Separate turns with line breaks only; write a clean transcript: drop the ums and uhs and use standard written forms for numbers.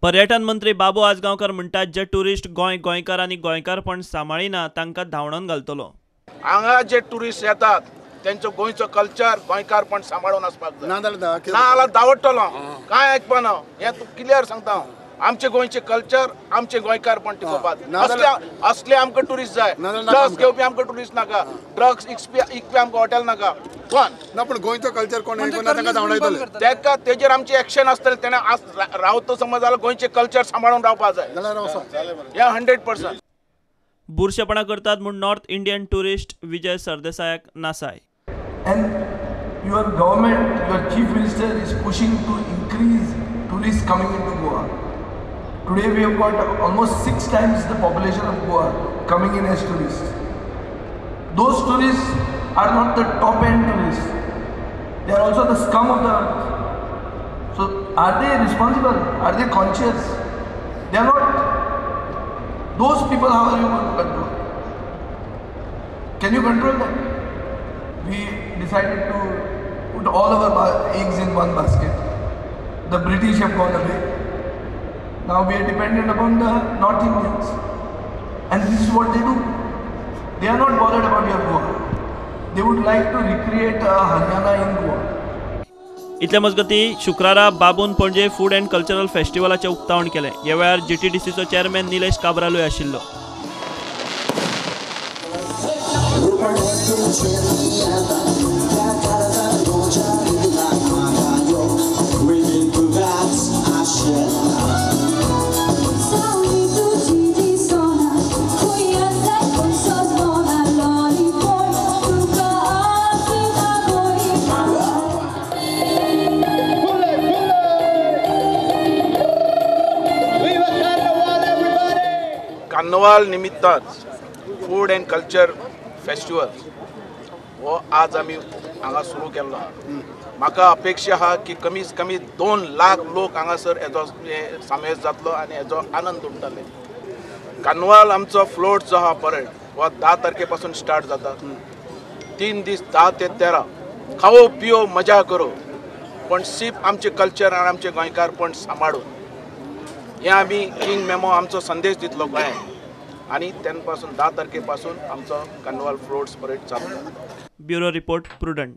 पर्यटन मंत्री बाबू आजगांवकर म्हणतात जे टुरिस्ट गोंयकार आनी गोंयकारपण सांबाळिना तांकां धांवडावन घालतलो।
हांगा जे टुरिस्ट येतात त्यांचो गोंयचो कल्चर गोंयकारपण सांबाळून आसपाक जाय, नाजाल्यार दावडटलो कांय आयकपाना। हें तूं क्लियर सांगता हांव, आमचे गोंयचे कल्चर आमचे गोंयकारपण टिकोवपाक असले आमकां टुरिस्ट जाय। ड्रग्स घेवपी आमकां टुरिस्ट नाका, ड्रग्स इकपी आमकां हॉटेल नाका।
ना पण गोंयचो कल्चर कोण आयकना ताका धांवडायतले,
तेका तेजेर आमची एक्शन आसतली। तेणें रावतो समज जाल्यार गोंयचे कल्चर सांबाळून रावपाक जाय, हें 100%।
बुरशेपणा करतात म्हूण नॉर्थ इंडियन टुरिस्ट विजय सरदेसायाक नासाय।
And your government, your chief minister is pushing to increase tourists coming into Goa. Today we have got almost 6 times the population of Goa coming in as tourists. Those tourists are not the top end tourists. They are also the scum of the earth. So are they responsible? Are they conscious? They are not. Those people, how are you going to control? Can you control them? We decided to put all our eggs in one basket. The British have gone away. Now we are dependent upon the North Indians. And this is what they do. They are not bothered about your Goa. They would like to recreate Haryana in Goa.
इतले मजगती शुक्रारा बाबून पणजे food end cultural फेस्टिवलाचे उक्तावण केले। ह्या वेळार GTDCचो chairman Nilesh काब्रालूय आशिल्लो।
Carnival निमित्तान फूड एंड कल्चर फेस्टिवल हो आज आमी हांगा सुरू केल्लो आहा। म्हाका अपेक्षा आहा की कमीत कमी 2 लाख लोक हांगासर हेजो सामेल जातलो आनी हेजो आनंद उठतले। कार्निवाल आमचो फ्लोट जो आहा परेड हो 10 तारखेपासून स्टार्ट जाता। 3 दीस 10 ते 13 खावो पियो मजा करो, पण सिर्फ आमचे कल्चर आनी आमचे गोंयकारपण सांबाळून हे आमी किंग मेमो आमचो संदेश दितलो गोंयांत आनी तेन्ना पासून 10 तारखेपासून आमचो कार्निवाल फ्लोट्स परेड चालू।
Bureau report prudent.